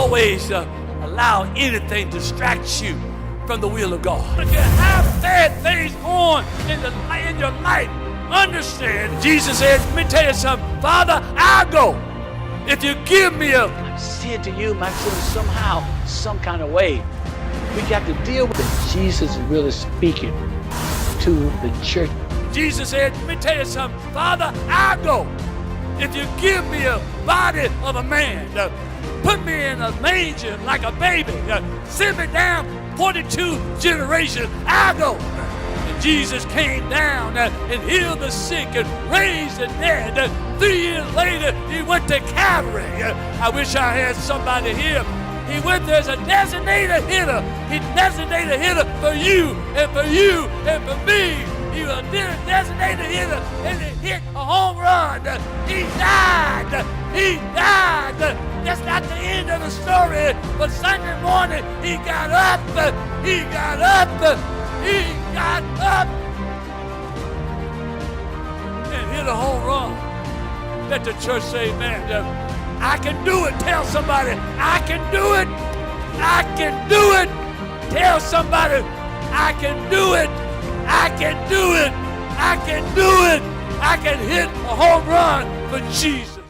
always allow anything to distract you from the will of God. If you have bad things on in your life, understand, Jesus said, let me tell you something, Father, I'll go. If you give me I'm saying to you, my children, somehow, some kind of way, we got to deal with it. Jesus is really speaking to the church. Jesus said, let me tell you something, Father, I'll go. If you give me a body of a man, put me in a manger like a baby, send me down 42 generations, I'll go. And Jesus came down and healed the sick and raised the dead. 3 years later, he went to Calvary. I wish I had somebody here. He went there as a designated hitter. He designated a hitter for you and for you and for me. He was a designated hitter and he hit a home run. He died. He died. That's not the end of the story. But Sunday morning, he got up. He got up. He got up and hit a home run. Let the church say amen. I can do it. Tell somebody, I can do it. I can do it. Tell somebody, I can do it. I can do it. I can do it. I can hit a home run for Jesus.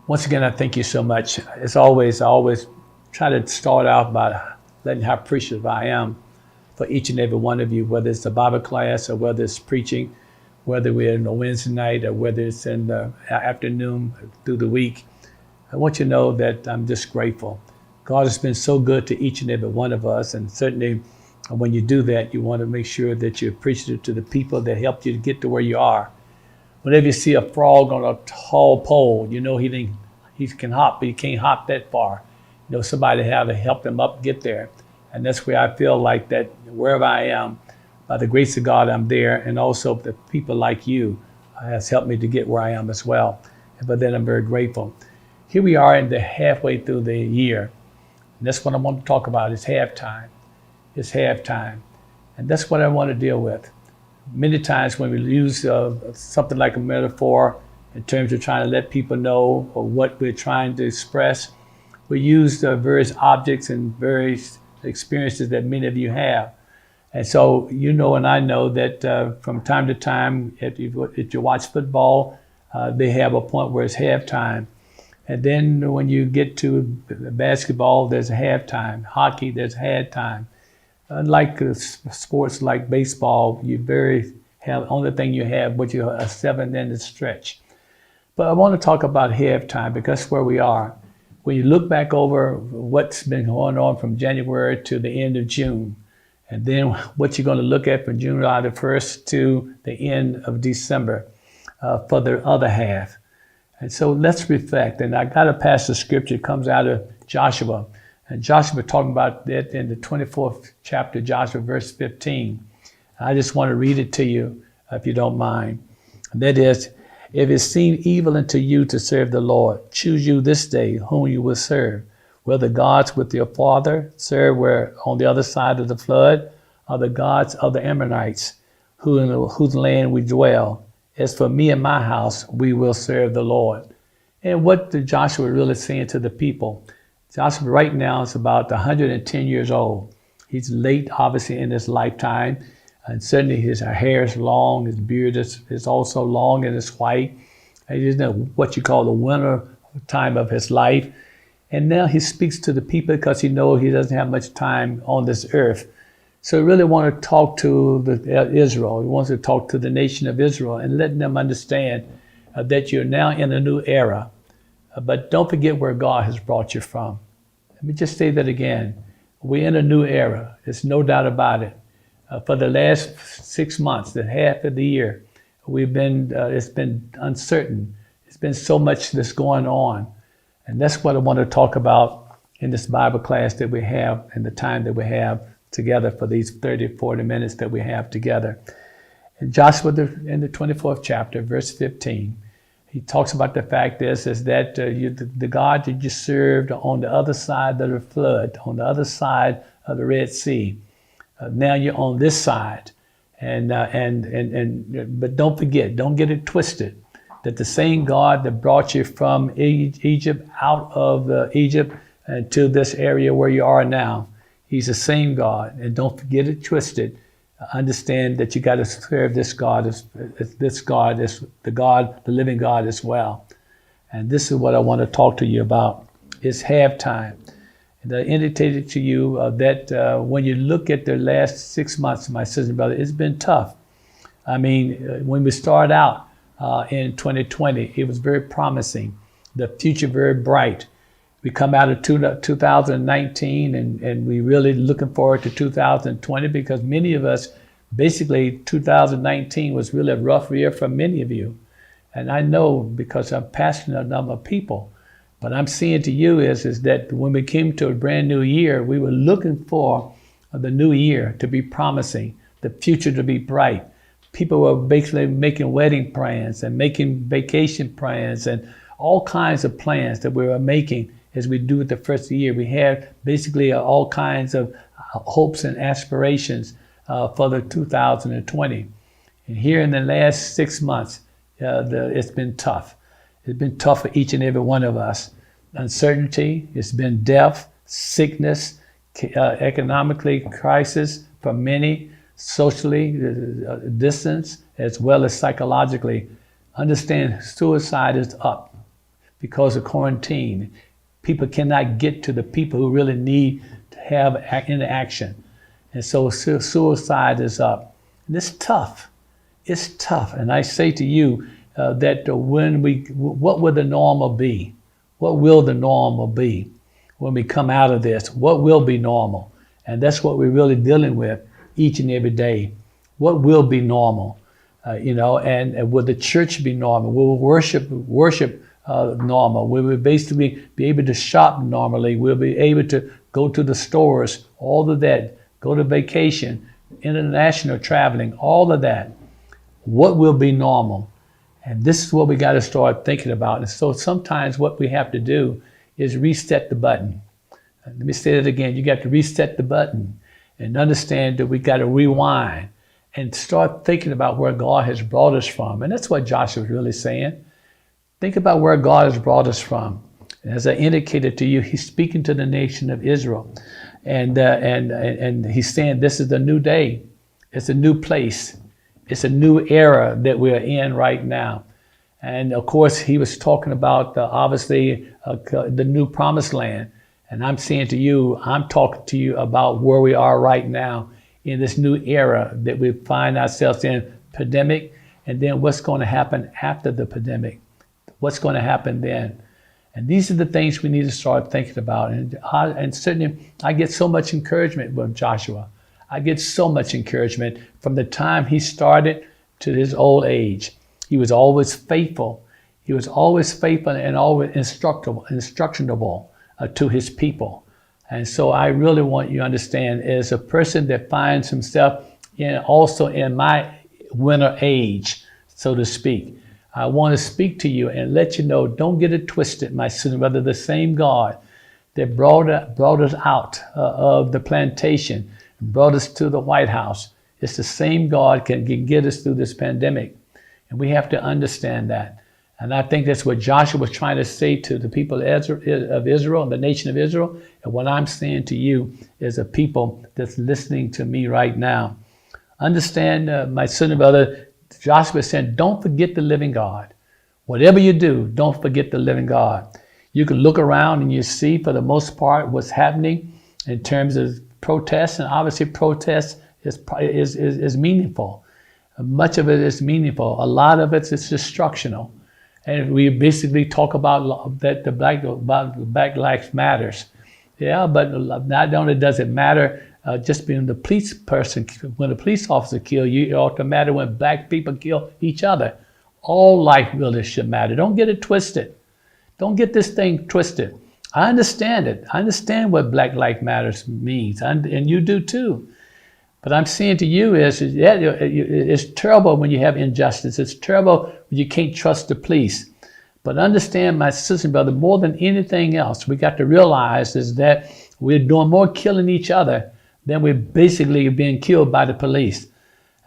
Once again, I thank you so much. As always, I always try to start out by letting how appreciative I am for each and every one of you, whether it's a Bible class or whether it's preaching, whether we're in a Wednesday night or whether it's in the afternoon through the week. I want you to know that I'm just grateful. God has been so good to each and every one of us, and certainly when you do that, you want to make sure that you're appreciative to the people that helped you to get to where you are. Whenever you see a frog on a tall pole, you know he can hop, but he can't hop that far. You know, somebody had to help him up get there. And that's where I feel like that wherever I am, by the grace of God, I'm there. And also the people like you has helped me to get where I am as well. But then I'm very grateful. Here we are in the halfway through the year. And that's what I want to talk about is halftime. It's halftime. And that's what I want to deal with. Many times when we use something like a metaphor in terms of trying to let people know or what we're trying to express, we use various objects and various experiences that many of you have. And so you know and I know that from time to time, if you watch football, they have a point where it's halftime. And then when you get to basketball, there's a halftime. Hockey, there's halftime. Unlike sports like baseball, only thing you have, but you're a 7-inning stretch. But I want to talk about halftime because that's where we are. When you look back over what's been going on from January to the end of June, and then what you're going to look at from July the 1st to the end of December for the other half. And so let's reflect. And I got a passage of scripture that comes out of Joshua. And Joshua talking about that in the 24th chapter, Joshua verse 15. I just want to read it to you, if you don't mind. And that is, if it seem evil unto you to serve the Lord, choose you this day whom you will serve, whether gods with your father serve were on the other side of the flood, or the gods of the Ammonites, whose land we dwell. As for me and my house, we will serve the Lord. And what did Joshua really saying to the people? Joshua right now is about 110 years old. He's late, obviously, in his lifetime. And certainly his hair is long, his beard is also long and it's white. He's in what you call the winter time of his life. And now he speaks to the people because he knows he doesn't have much time on this earth. So he really wants to talk to Israel. He wants to talk to the nation of Israel and let them understand that you're now in a new era. But don't forget where God has brought you from. Let me just say that again. We're in a new era. There's no doubt about it. For the last 6 months, the half of the year, it's been uncertain. There's been so much that's going on. And that's what I want to talk about in this Bible class that we have and the time that we have together for these 30, 40 minutes that we have together. In Joshua, in the 24th chapter, verse 15, he talks about the fact is that the God that you served on the other side of the flood, on the other side of the Red Sea, now you're on this side. But don't forget, don't get it twisted, that the same God that brought you from Egypt, out of Egypt, to this area where you are now. He's the same God. And don't get it twisted. Understand that you got to serve this God. This God is the living God as well. And this is what I want to talk to you about. It's halftime. And I indicated to you that when you look at the last 6 months, my sister and brother, it's been tough. I mean, when we started out in 2020, it was very promising. The future very bright. We come out of 2019 and we really looking forward to 2020 because many of us, basically 2019 was really a rough year for many of you. And I know because I'm pastoring a number of people. But I'm saying to you is that when we came to a brand new year, we were looking for the new year to be promising, the future to be bright. People were basically making wedding plans and making vacation plans and all kinds of plans that we were making as we do with the first year. We had basically all kinds of hopes and aspirations for the 2020. And here in the last 6 months, it's been tough. It's been tough for each and every one of us. Uncertainty, it's been death, sickness, economically crisis for many, socially, distance, as well as psychologically. Understand suicide is up because of quarantine. People cannot get to the people who really need to have interaction. And so suicide is up. And it's tough. It's tough. And I say to you, that what will the normal be? What will the normal be when we come out of this? What will be normal? And that's what we're really dealing with each and every day. What will be normal? And will the church be normal? Will worship normal? Will we basically be able to shop normally? We'll be able to go to the stores, all of that, go to vacation, international traveling, all of that. What will be normal? And this is what we got to start thinking about. And so sometimes what we have to do is reset the button. Let me say that again. You got to reset the button and understand that we got to rewind and start thinking about where God has brought us from. And that's what Joshua is really saying. Think about where God has brought us from. And as I indicated to you, he's speaking to the nation of Israel. And he's saying this is the new day. It's a new place. It's a new era that we're in right now. And of course, he was talking about, obviously, the new promised land. And I'm saying to you, I'm talking to you about where we are right now in this new era that we find ourselves in, pandemic, and then what's going to happen after the pandemic. What's going to happen then? And these are the things we need to start thinking about. And certainly, I get so much encouragement with Joshua. I get so much encouragement from the time he started to his old age. He was always faithful. He was always faithful and always instructionable to his people. And so I really want you to understand, as a person that finds himself also in my winter age, so to speak, I want to speak to you and let you know, don't get it twisted, my son, brother. The same God that brought us out of the plantation, brought us to the White House. It's the same God can get us through this pandemic. And we have to understand that. And I think that's what Joshua was trying to say to the people of Israel and the nation of Israel. And what I'm saying to you is a people that's listening to me right now. Understand, my son and brother, Joshua said, don't forget the living God. Whatever you do, don't forget the living God. You can look around and you see, for the most part, what's happening in terms of protests, and obviously protest is meaningful. Much of it is meaningful. A lot of it is destructional. And we basically talk about that Black Lives Matters. Yeah, but not only does it matter just being the police person, when a police officer kills you, it ought to matter when black people kill each other. All life really should matter. Don't get it twisted. Don't get this thing twisted. I understand it. I understand what Black Lives Matters means, and you do too. But I'm saying to you it's terrible when you have injustice. It's terrible when you can't trust the police. But understand, my sister and brother, more than anything else, we got to realize is that we're doing more killing each other than we're basically being killed by the police.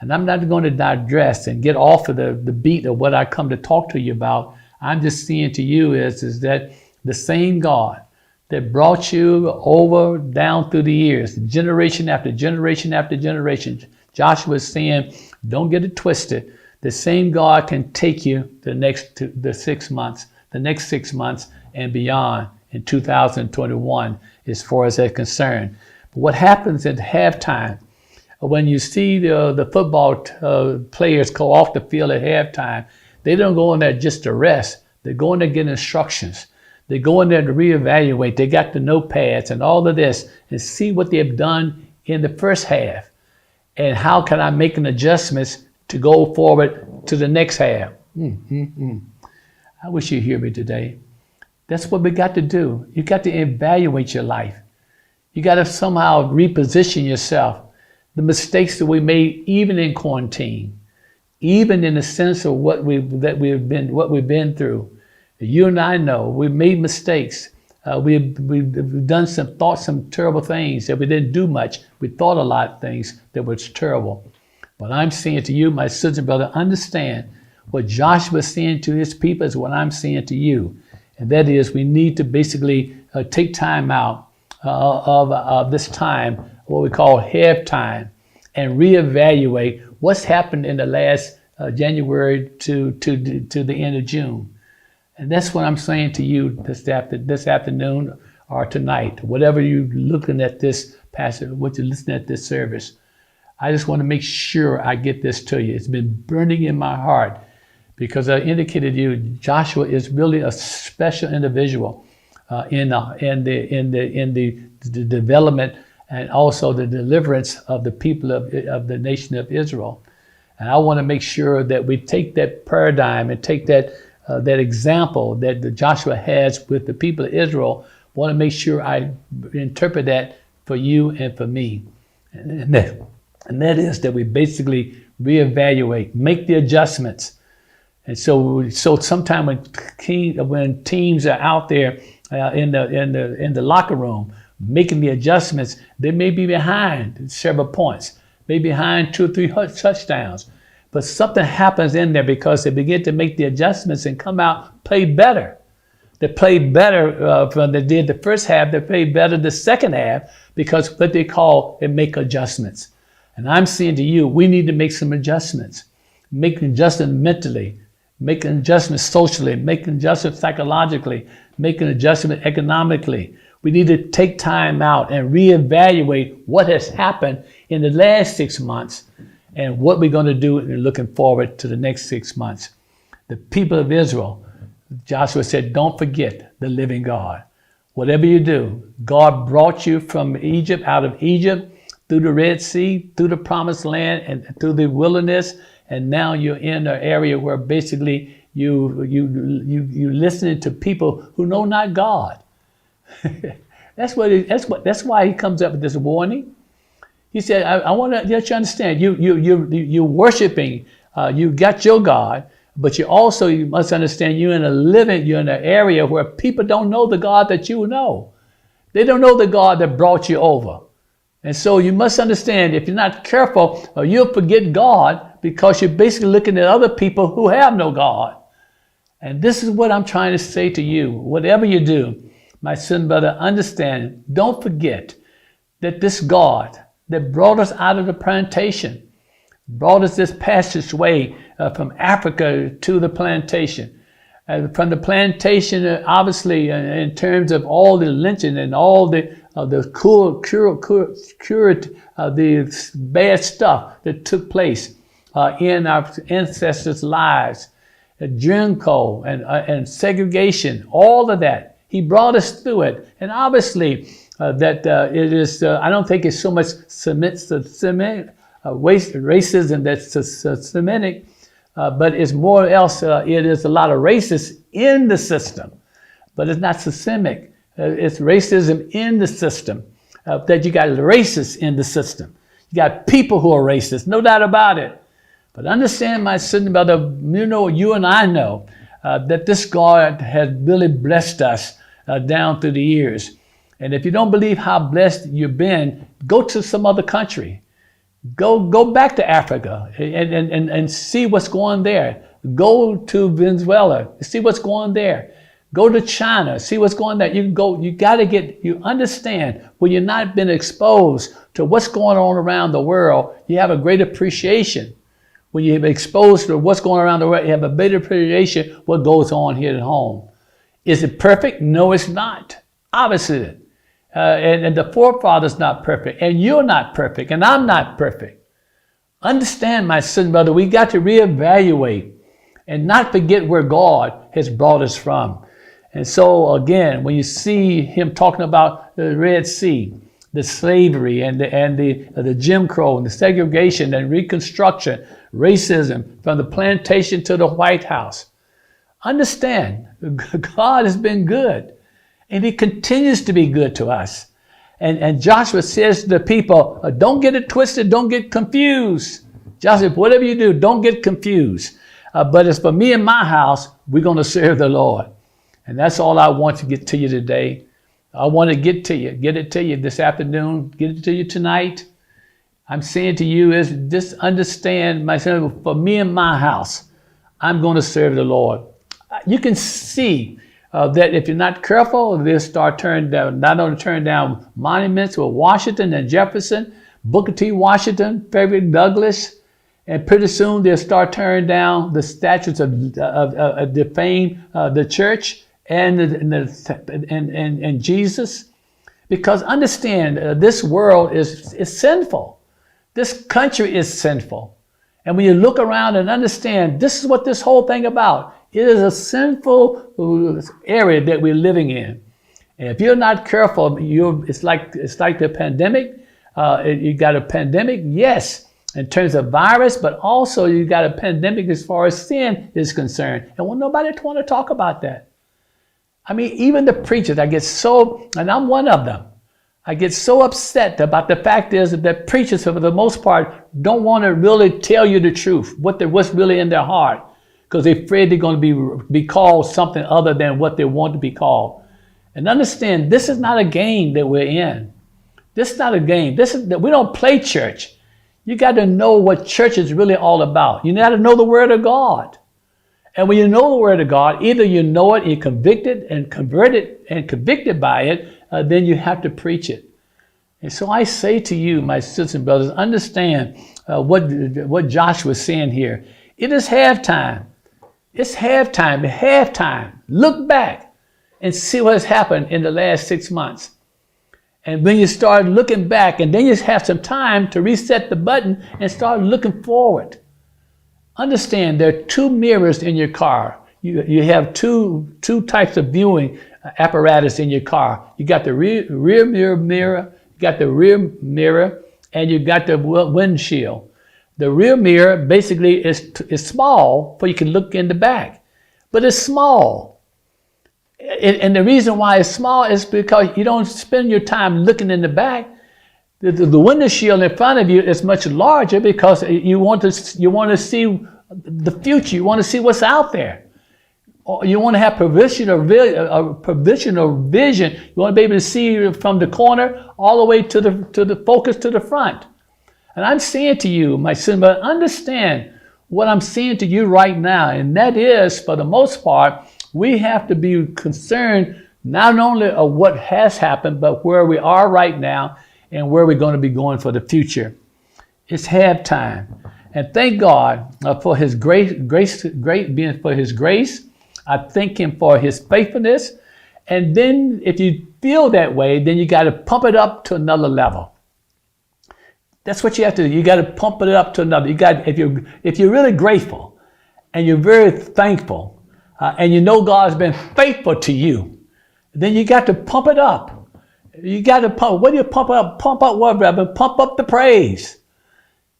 And I'm not going to digress and get off of the beat of what I come to talk to you about. I'm just saying to you is that the same God that brought you over down through the years, generation after generation after generation. Joshua is saying, don't get it twisted. The same God can take you the next 6 months, the next 6 months and beyond in 2021 as far as that's concerned. But what happens at halftime, when you see the football players go off the field at halftime, they don't go in there just to rest. They go in there to get instructions. They go in there to reevaluate. They got the notepads and all of this and see what they've done in the first half. And how can I make an adjustments to go forward to the next half? I wish you hear me today. That's what we got to do. You got to evaluate your life. You got to somehow reposition yourself. The mistakes that we made, even in quarantine, even in the sense of what we've been through. You and I know we've made mistakes. We've done thought some terrible things that we didn't do much. We thought a lot of things that was terrible. But I'm saying to you, my sister and brother, understand what Joshua is saying to his people is what I'm saying to you. And that is, we need to basically take time out of this time, what we call halftime, and reevaluate what's happened in the last January to the end of June. And that's what I'm saying to you this afternoon or tonight, whatever you're looking at this passage, what you're listening at this service. I just want to make sure I get this to you. It's been burning in my heart because I indicated to you, Joshua is really a special individual in the development and also the deliverance of the people of the nation of Israel. And I want to make sure that we take that paradigm and take that example that Joshua has with the people of Israel. I want to make sure I interpret that for you and for me. And that is that we basically reevaluate, make the adjustments. And so sometime when teams are out there in the locker room making the adjustments, they may be behind several points, maybe behind 2 or 3 touchdowns. But something happens in there because they begin to make the adjustments and come out, play better. They played better than they did the first half. They played better the second half because what they call and make adjustments. And I'm saying to you, we need to make some adjustments. Make adjustments mentally, make an adjustment socially, make an adjustment psychologically, make an adjustment economically. We need to take time out and reevaluate what has happened in the last 6 months and what we're going to do looking forward to the next 6 months. The people of Israel, Joshua said, don't forget the living God. Whatever you do, God brought you from Egypt, out of Egypt, through the Red Sea, through the Promised Land, and through the wilderness, and now you're in an area where basically you listening to people who know not God. That's why he comes up with this warning. He said, I want to let you understand, you're worshiping, you got your God, but you must understand you're in an area where people don't know the God that you know. They don't know the God that brought you over. And so you must understand, if you're not careful, you'll forget God because you're basically looking at other people who have no God. And this is what I'm trying to say to you. Whatever you do, my son, brother, understand, don't forget that this God that brought us out of the plantation, brought us this passageway from Africa to the plantation. From the plantation, obviously, in terms of all the lynching and all the bad stuff that took place in our ancestors' lives, Jim Crow and segregation, all of that. He brought us through it. And obviously, it is, I don't think it's so much racism that's Semitic, but it's more else, it is a lot of racists in the system, but it's not systemic. It's racism in the system, that you got racists in the system. You got people who are racist, no doubt about it. But understand, my sister, brother, you and I know that this God has really blessed us down through the years. And if you don't believe how blessed you've been, go to some other country. Go back to Africa and see what's going there. Go to Venezuela, see what's going there. Go to China, see what's going on there. You understand when you've not been exposed to what's going on around the world, you have a great appreciation. When you're exposed to what's going on around the world, you have a better appreciation what goes on here at home. Is it perfect? No, it's not. Obviously. And the forefathers not perfect, and you're not perfect, and I'm not perfect. Understand, my son, brother, we got to reevaluate and not forget where God has brought us from. And so, again, when you see him talking about the Red Sea, the slavery and the Jim Crow and the segregation and Reconstruction, racism from the plantation to the White House, understand, God has been good, and he continues to be good to us. And Joshua says to the people, don't get it twisted, don't get confused. Joshua, whatever you do, don't get confused. But as for me and my house, we're going to serve the Lord. And that's all I want to get to you today. I want to get it to you this afternoon, get it to you tonight. I'm saying to you is just understand, my son, for me and my house, I'm going to serve the Lord. You can see that if you're not careful, they'll start not only turning down monuments with Washington and Jefferson, Booker T. Washington, Frederick Douglass, and pretty soon they'll start tearing down the statues of defame the church and Jesus. Because understand, this world is sinful. This country is sinful. And when you look around and understand, this is what this whole thing about. It is a sinful area that we're living in. And if you're not careful, it's like the pandemic. You got a pandemic, yes, in terms of virus, but also you got a pandemic as far as sin is concerned. And nobody want to talk about that. I mean, even the preachers, I get so, and I'm one of them, I get so upset about the fact is that preachers, for the most part, don't want to really tell you the truth, what's really in their heart, because they're afraid they're going to be called something other than what they want to be called. And understand, this is not a game that we're in. This is not a game. We don't play church. You got to know what church is really all about. You got to know the Word of God. And when you know the Word of God, either you know it, you're convicted and converted and convicted by it, then you have to preach it. And so I say to you, my sisters and brothers, understand what Joshua is saying here. It is halftime. It's halftime. Look back and see what has happened in the last 6 months. And when you start looking back, and then you have some time to reset the button and start looking forward. Understand, there are two mirrors in your car. You have two types of viewing apparatus in your car. You got the rear mirror, you got the rear mirror, and you got the windshield. The rear mirror basically is small, so you can look in the back, but it's small. And the reason why it's small is because you don't spend your time looking in the back. The window shield in front of you is much larger because you want to see the future. You want to see what's out there. You want to have provisional vision. You want to be able to see from the corner all the way to the focus to the front. And I'm saying to you, my son, but understand what I'm saying to you right now, and that is, for the most part, we have to be concerned not only of what has happened, but where we are right now and where we're going to be going for the future. It's halftime. And thank God for his grace, for his grace. I thank him for his faithfulness. And then if you feel that way, then you got to pump it up to another level. That's what you have to do. You got to pump it up to another. If you're really grateful and you're very thankful, and you know God's been faithful to you, then you got to pump it up. You got to pump. What do you pump up? Pump up what, brother? Pump up the praise.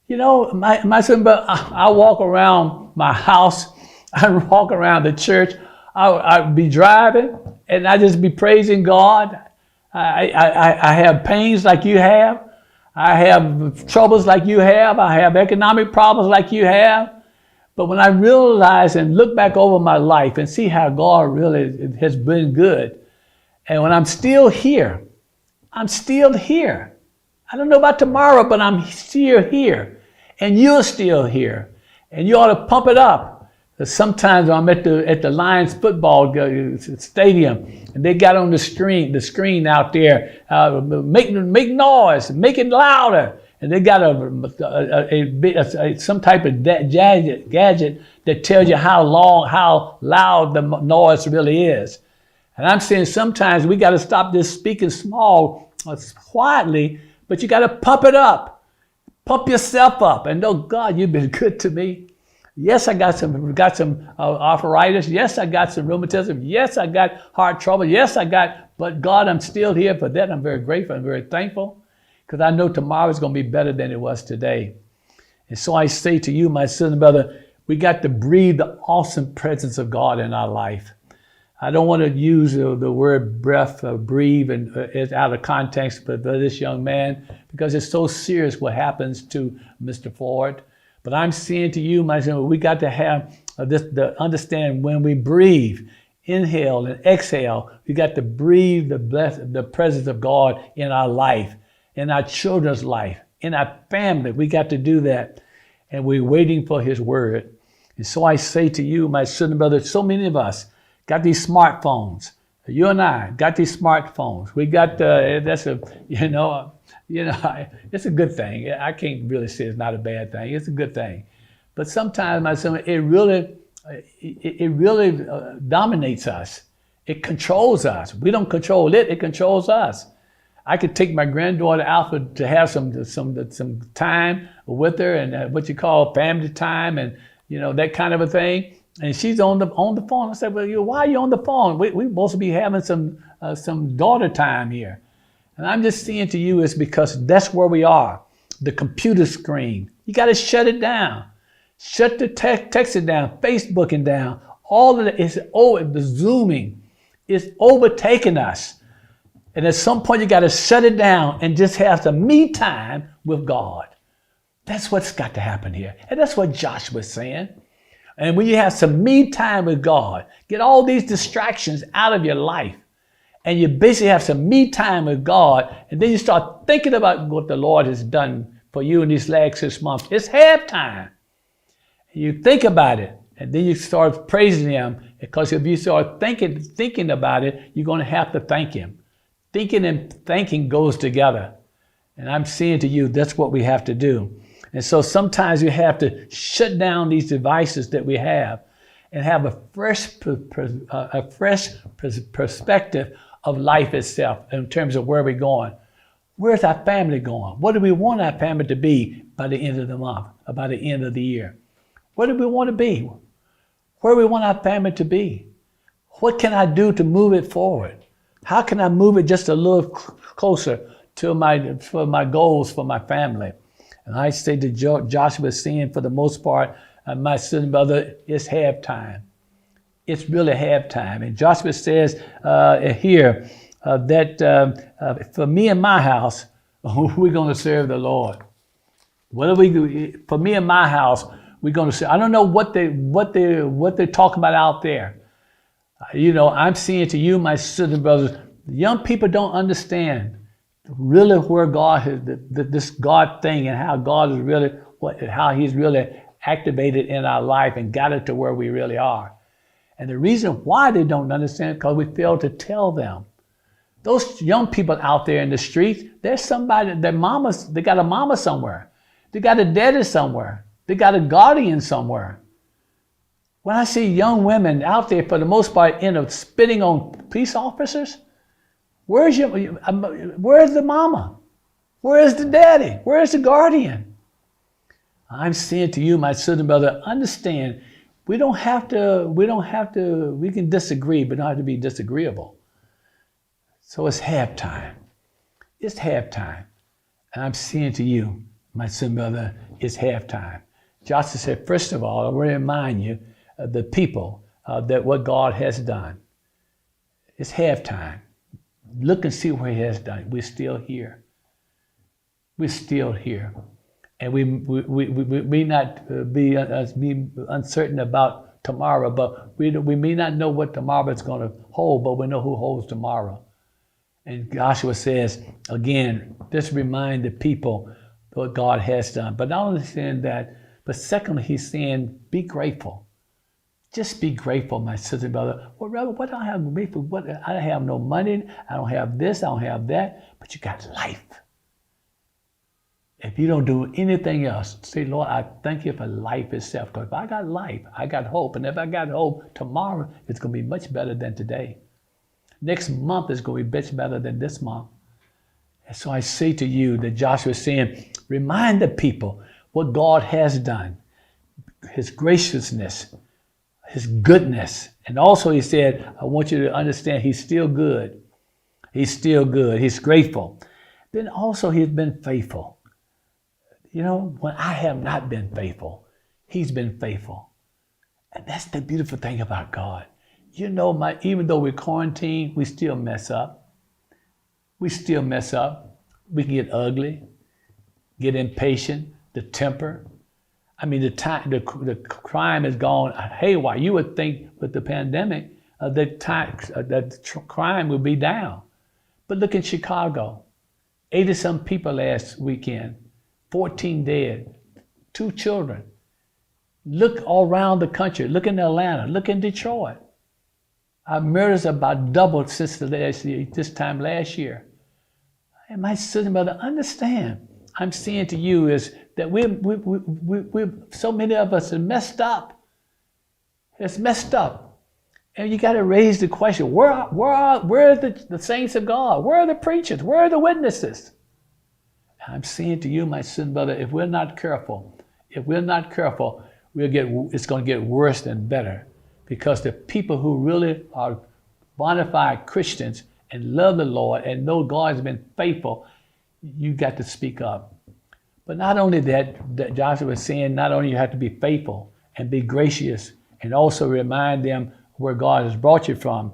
You know, my son, but I walk around my house. I walk around the church. I'd be driving, and I just be praising God. I have pains like you have. I have troubles like you have. I have economic problems like you have. But when I realize and look back over my life and see how God really has been good, and when I'm still here, I don't know about tomorrow, but I'm still here. And you're still here. And you ought to pump it up. Sometimes I'm at the Lions football stadium, and they got on the screen out there, make noise, make it louder, and they got some type of gadget that tells you how loud the noise really is. And I'm saying sometimes we got to stop this speaking small, quietly, but you got to pump it up, pump yourself up, and know, God, you've been good to me. Yes, I got some arthritis. Yes, I got some rheumatism. Yes, I got heart trouble. Yes, but God, I'm still here. For that, I'm very grateful. I'm very thankful, because I know tomorrow is going to be better than it was today. And so I say to you, my son and brother, we got to breathe the awesome presence of God in our life. I don't want to use the word breath, breathe, and it's out of context for this young man, because it's so serious what happens to Mr. Ford. But I'm saying to you, my son, we got to have understand when we breathe, inhale and exhale, we got to breathe the presence of God in our life, in our children's life, in our family. We got to do that. And we're waiting for his word. And so I say to you, my son and brother, so many of us got these smartphones. You and I got these smartphones. We got, it's a good thing. I can't really say it's not a bad thing. It's a good thing. But sometimes, my son, it really dominates us. It controls us. We don't control it. It controls us. I could take my granddaughter out to have some time with her, and what you call family time, and that kind of a thing. And she's on the phone. I said, well, why are you on the phone? We're supposed to be having some daughter time here. And I'm just saying to you, it's because that's where we are. The computer screen. You got to shut it down. Shut the texting down, Facebooking down. All of it is the Zooming is overtaking us. And at some point, you got to shut it down and just have some me time with God. That's what's got to happen here. And that's what Joshua's saying. And when you have some me time with God, get all these distractions out of your life, and you basically have some me time with God, and then you start thinking about what the Lord has done for you in these last 6 months. It's halftime. You think about it, and then you start praising Him, because if you start thinking about it, you're going to have to thank Him. Thinking and thanking goes together. And I'm saying to you, that's what we have to do. And so sometimes you have to shut down these devices that we have and have a fresh perspective of life itself in terms of where we're going. Where's our family going? What do we want our family to be by the end of the month, or by the end of the year? What do we want to be? Where do we want our family to be? What can I do to move it forward? How can I move it just a little closer to my goals for my family? And I say to Joshua, saying, for the most part, my son and brother, it's halftime. It's really halftime. And Joshua says here that for me and my house, we're going to serve the Lord. For me and my house, we're going to serve. I don't know what they're talking about out there. I'm saying to you, my sisters and brothers, young people don't understand really where God is, this God thing, and how God is really, how He's really activated in our life and got it to where we really are. And the reason why they don't understand is because we fail to tell them. Those young people out there in the streets, there's somebody, they got a mama somewhere. They got a daddy somewhere. They got a guardian somewhere. When I see young women out there, for the most part, spitting on police officers, where's the mama? Where's the daddy? Where's the guardian? I'm saying to you, my sister and brother, understand, we can disagree, but not have to be disagreeable. So it's halftime. It's halftime. And I'm saying to you, my sister and brother, it's halftime. Joshua said, first of all, I want to remind you of the people that what God has done. It's halftime. Look and see what He has done. We're still here. We're still here. And we may not be uncertain about tomorrow, but we may not know what tomorrow is going to hold, but we know who holds tomorrow. And Joshua says, again, just remind the people what God has done. But not only saying that, but secondly, he's saying, be grateful. Just be grateful, my sister and brother. Well, Reverend, what do I have to be grateful? What, I don't have no money. I don't have this. I don't have that. But you got life. If you don't do anything else, say, Lord, I thank you for life itself. Because if I got life, I got hope. And if I got hope, tomorrow it's going to be much better than today. Next month is going to be much better than this month. And so I say to you that Joshua is saying, remind the people what God has done, his graciousness, his goodness. And also he said, I want you to understand he's still good. He's still good. He's grateful. Then also he's been faithful. You know, when I have not been faithful, he's been faithful. And that's the beautiful thing about God. You know, even though we're quarantined, we still mess up. We still mess up. We can get ugly, get impatient, the temper. I mean, the crime has gone haywire. You would think with the pandemic that crime would be down. But look in Chicago, 80-some people last weekend, 14 dead, 2 children. Look all around the country. Look in Atlanta. Look in Detroit. Our murders about doubled since this time last year. And my sister and brother, understand. I'm saying to you is that we're so many of us are messed up. It's messed up. And you got to raise the question, where are the saints of God? Where are the preachers? Where are the witnesses? And I'm saying to you, my sister and brother, if we're not careful, it's going to get worse than better. Because the people who really are bona fide Christians and love the Lord and know God has been faithful, you got to speak up. But not only that Joshua was saying, not only you have to be faithful and be gracious and also remind them where God has brought you from.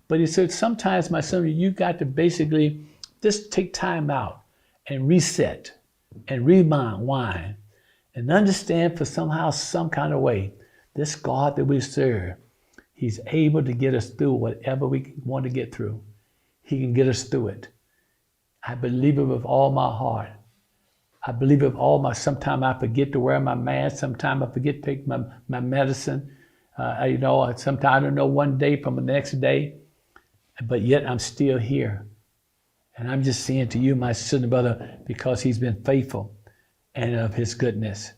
But he said, sometimes, my son, you got to basically just take time out and reset and rewind and understand for somehow, some kind of way, this God that we serve, he's able to get us through whatever we want to get through. He can get us through it. I believe it with all my heart. I believe it with all my, sometimes I forget to wear my mask. Sometimes I forget to take my medicine. Sometimes I don't know one day from the next day, but yet I'm still here. And I'm just saying to you, my sister and brother, because he's been faithful and of his goodness.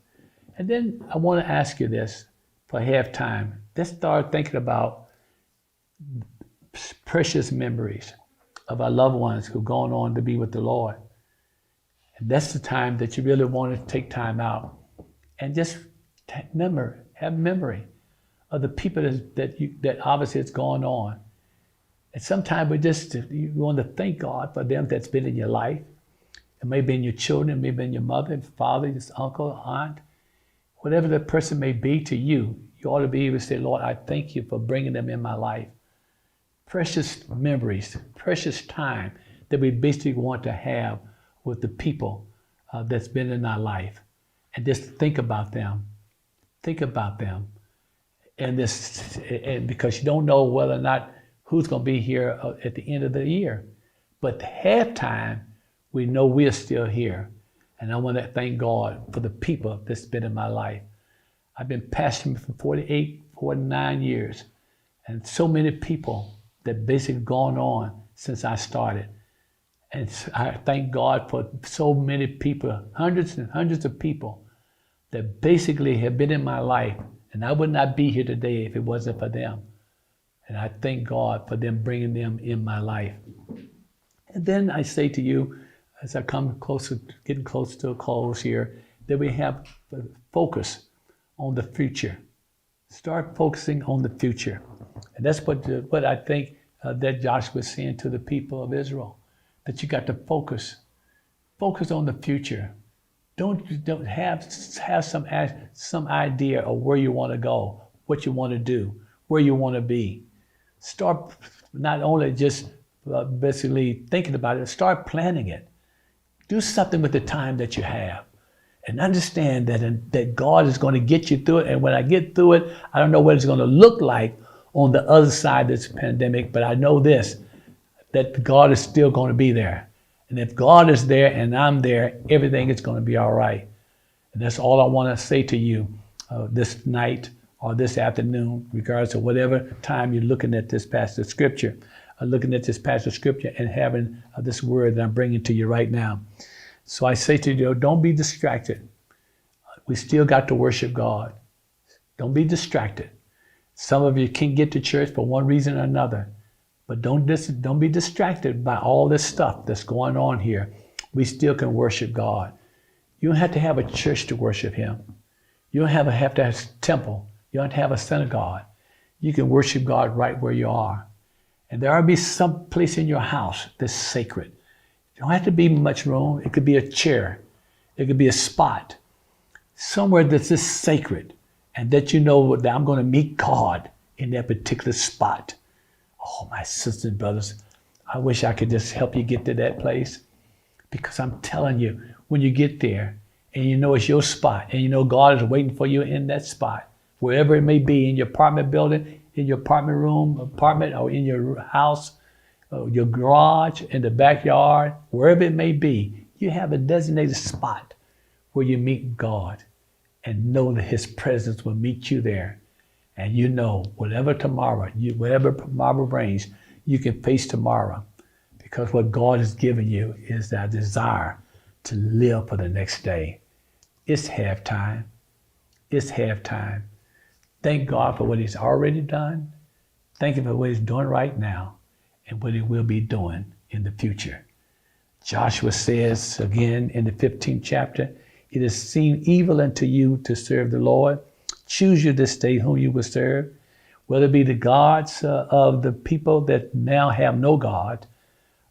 And then I want to ask you this for halftime. Let's start thinking about precious memories of our loved ones who've gone on to be with the Lord. And that's the time that you really want to take time out and just have memory of the people that obviously has gone on. And sometimes you want to thank God for them that's been in your life. It may be in your children, it may be in your mother, father, your uncle, aunt, whatever the person may be to you. You ought to be able to say, Lord, I thank you for bringing them in my life. Precious memories, precious time that we basically want to have with the people that's been in our life. And just think about them. Think about them. And because you don't know whether or not who's going to be here at the end of the year. But halftime, we know we're still here. And I want to thank God for the people that's been in my life. I've been pastoring for 49 years. And so many people that basically gone on since I started. And I thank God for so many people, hundreds and hundreds of people that basically have been in my life. And I would not be here today if it wasn't for them. And I thank God for them bringing them in my life. And then I say to you, as I come closer, getting close to a close here, that we have focus on the future. Start focusing on the future. And that's what I think that Joshua was saying to the people of Israel, that you got to focus. Focus on the future. Don't have some idea of where you want to go, what you want to do, where you want to be. Start not only just basically thinking about it, start planning it. Do something with the time that you have. And understand that God is going to get you through it. And when I get through it, I don't know what it's going to look like on the other side of this pandemic, but I know this, that God is still going to be there. And if God is there and I'm there, everything is going to be all right. And that's all I want to say to you this night or this afternoon, regardless of whatever time you're looking at this passage of Scripture, and having this word that I'm bringing to you right now. So I say to you, don't be distracted. We still got to worship God. Don't be distracted. Some of you can't get to church for one reason or another, but don't be distracted by all this stuff that's going on here. We still can worship God. You don't have to have a church to worship Him. You don't have to have a temple. You don't have to have a synagogue. You can worship God right where you are. And there will be some place in your house that's sacred. You don't have to be much room. It could be a chair. It could be a spot. Somewhere that's just sacred. And that you know that I'm going to meet God in that particular spot. Oh, my sisters and brothers, I wish I could just help you get to that place. Because I'm telling you, when you get there and you know it's your spot and you know God is waiting for you in that spot, wherever it may be, in your apartment building, in your apartment room, or in your house, your garage, in the backyard, wherever it may be, you have a designated spot where you meet God and know that His presence will meet you there. And you know, whatever tomorrow brings, you can face tomorrow. Because what God has given you is that desire to live for the next day. It's halftime. It's halftime. Thank God for what He's already done. Thank Him for what He's doing right now and what He will be doing in the future. Joshua says again in the 15th chapter, it has seemed evil unto you to serve the Lord. Choose you this day whom you will serve, whether it be the gods of the people that now have no God,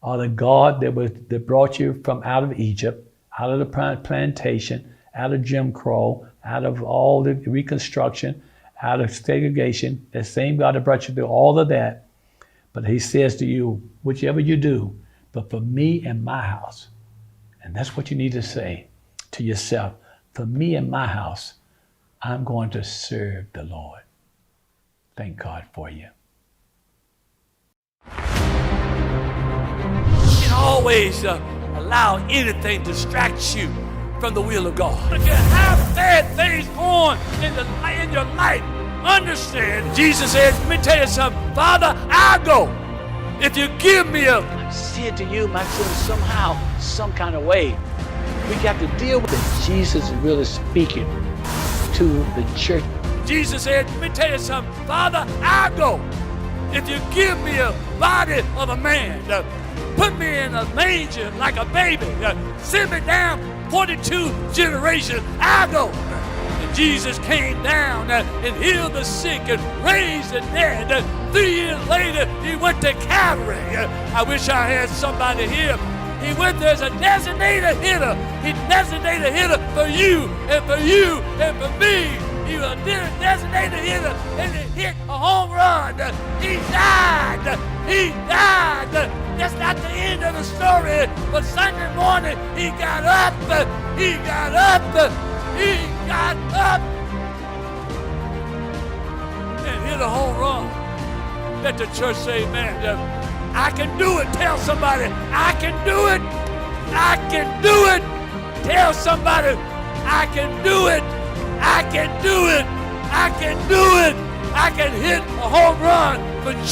or the God that brought you from out of Egypt, out of the plantation, out of Jim Crow, out of all the Reconstruction, out of segregation, the same God that brought you through all of that. But He says to you, whichever you do, but for me and my house. And that's what you need to say to yourself. For me and my house, I'm going to serve the Lord. Thank God for you. You can always allow anything to distract you from the will of God. If you have bad things going in your life, understand, Jesus said, let me tell you something, Father, I'll go. If you give me a sin to you, my son, somehow, some kind of way, we got to deal with it. Jesus is really speaking to the church. Jesus said, let me tell you something, Father, I'll go. If you give me a body of a man, put me in a manger like a baby, send me down 42 generations, I'll go. And Jesus came down and healed the sick and raised the dead. 3 years later, He went to Calvary. I wish I had somebody here. He went there as a designated hitter. He designated a hitter for you and for you and for me. He was a designated hitter and he hit a home run. He died. He died. That's not the end of the story. But Sunday morning, He got up. He got up. He got up and hit a home run. Let the church say amen. I can do it. Tell somebody, I can do it. I can do it. Tell somebody, I can do it. I can do it. I can do it. I can hit a home run for